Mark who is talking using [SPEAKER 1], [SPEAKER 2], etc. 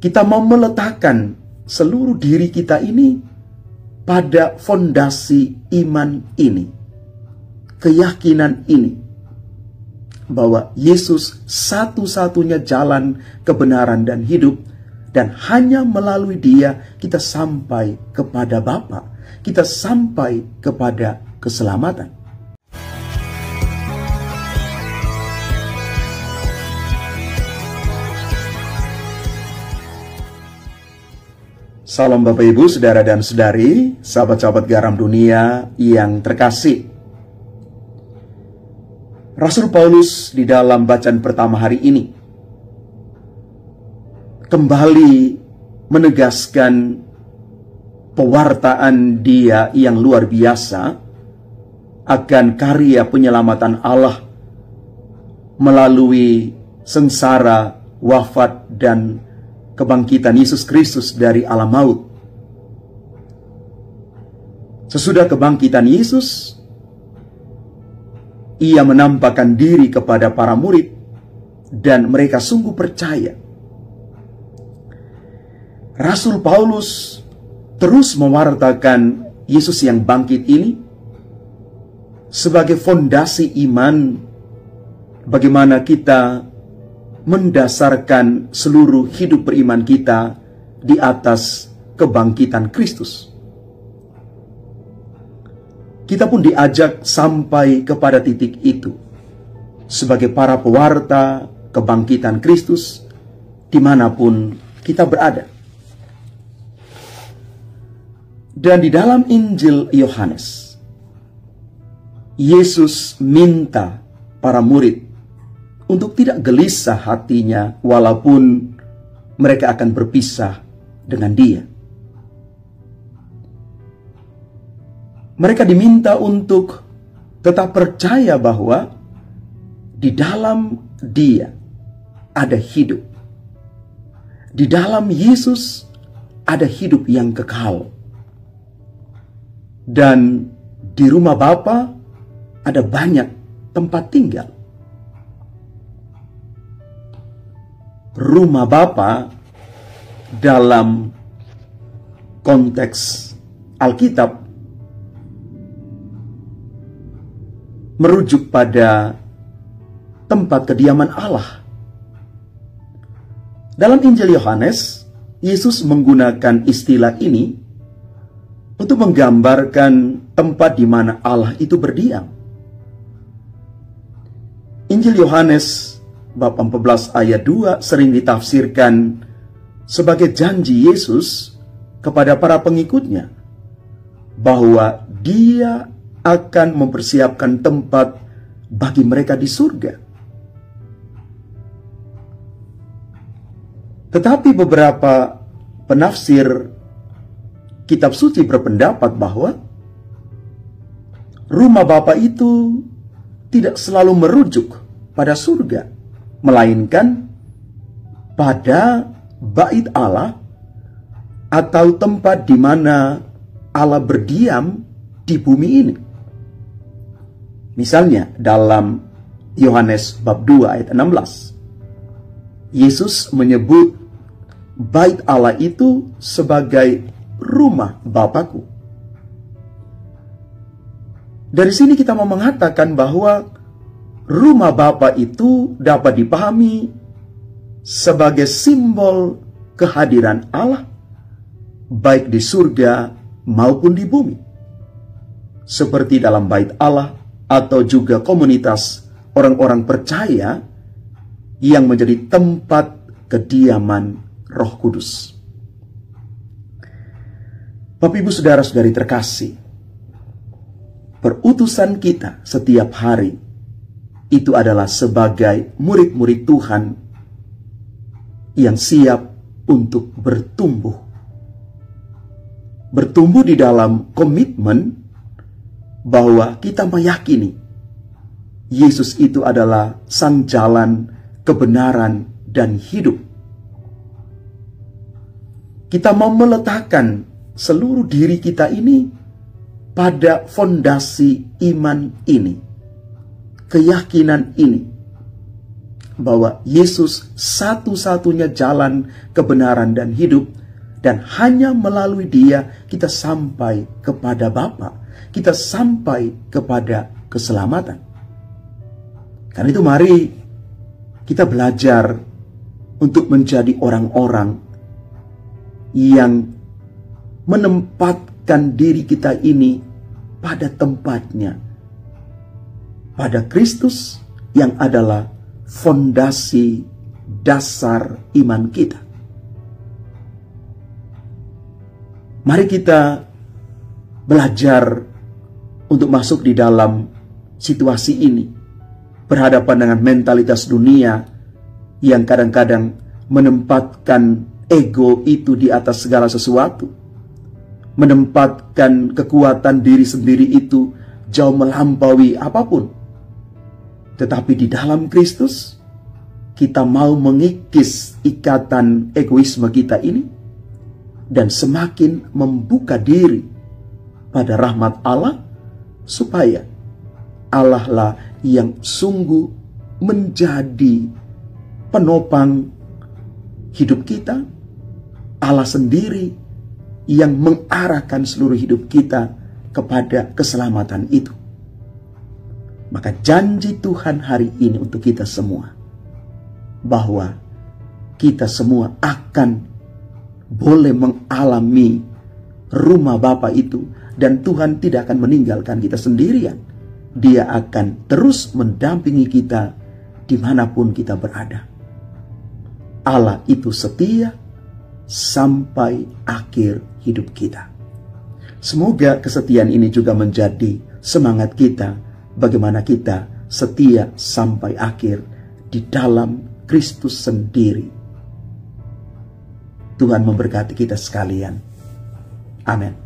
[SPEAKER 1] kita mau meletakkan seluruh diri kita ini pada fondasi iman ini, keyakinan ini, bahwa Yesus satu-satunya jalan kebenaran dan hidup, dan hanya melalui Dia kita sampai kepada Bapa, kita sampai kepada keselamatan. Salam Bapak Ibu, Saudara dan Saudari, sahabat-sahabat garam dunia yang terkasih. Rasul Paulus di dalam bacaan pertama hari ini kembali menegaskan pewartaan dia yang luar biasa akan karya penyelamatan Allah melalui sengsara, wafat, dan kebangkitan Yesus Kristus dari alam maut. Sesudah kebangkitan Yesus, Ia menampakkan diri kepada para murid dan mereka sungguh percaya. Rasul Paulus terus mewartakan Yesus yang bangkit ini sebagai fondasi iman, bagaimana kita mendasarkan seluruh hidup beriman kita di atas kebangkitan Kristus. Kita pun diajak sampai kepada titik itu sebagai para pewarta kebangkitan Kristus dimanapun kita berada. Dan di dalam Injil Yohanes, Yesus minta para murid untuk tidak gelisah hatinya walaupun mereka akan berpisah dengan Dia. Mereka diminta untuk tetap percaya bahwa di dalam Dia ada hidup. Di dalam Yesus ada hidup yang kekal. Dan di rumah Bapa ada banyak tempat tinggal. Rumah Bapa dalam konteks Alkitab merujuk pada tempat kediaman Allah. Dalam Injil Yohanes, Yesus menggunakan istilah ini untuk menggambarkan tempat di mana Allah itu berdiam. Injil Yohanes bab 14 ayat 2 sering ditafsirkan sebagai janji Yesus kepada para pengikutnya bahwa Dia akan mempersiapkan tempat bagi mereka di surga. Tetapi beberapa penafsir kitab suci berpendapat bahwa rumah Bapa itu tidak selalu merujuk pada surga, melainkan pada bait Allah atau tempat di mana Allah berdiam di bumi ini. Misalnya dalam Yohanes bab 2 ayat 16, Yesus menyebut bait Allah itu sebagai rumah Bapakku. Dari sini kita mau mengatakan bahwa rumah Bapa itu dapat dipahami sebagai simbol kehadiran Allah baik di surga maupun di bumi. Seperti dalam bait Allah atau juga komunitas orang-orang percaya yang menjadi tempat kediaman Roh Kudus. Bapak Ibu Saudara-saudari terkasih, perutusan kita setiap hari itu adalah sebagai murid-murid Tuhan yang siap untuk bertumbuh. Bertumbuh di dalam komitmen bahwa kita meyakini Yesus itu adalah sang jalan, kebenaran, dan hidup. Kita mau meletakkan seluruh diri kita ini pada fondasi iman ini, keyakinan ini, bahwa Yesus satu-satunya jalan kebenaran dan hidup, dan hanya melalui Dia kita sampai kepada Bapa, kita sampai kepada keselamatan. Karena itu mari kita belajar untuk menjadi orang-orang yang menempatkan diri kita ini pada tempatnya, pada Kristus yang adalah fondasi dasar iman kita. Mari kita belajar untuk masuk di dalam situasi ini, berhadapan dengan mentalitas dunia yang kadang-kadang menempatkan ego itu di atas segala sesuatu, menempatkan kekuatan diri sendiri itu jauh melampaui apapun. Tetapi di dalam Kristus, kita mau mengikis ikatan egoisme kita ini, dan semakin membuka diri pada rahmat Allah, supaya Allah lah yang sungguh menjadi penopang hidup kita, Allah sendiri yang mengarahkan seluruh hidup kita kepada keselamatan itu. Maka janji Tuhan hari ini untuk kita semua, bahwa kita semua akan boleh mengalami rumah Bapa itu, dan Tuhan tidak akan meninggalkan kita sendirian. Dia akan terus mendampingi kita dimanapun kita berada. Allah itu setia sampai akhir hidup kita. Semoga kesetiaan ini juga menjadi semangat kita, bagaimana kita setia sampai akhir di dalam Kristus sendiri. Tuhan memberkati kita sekalian. Amin.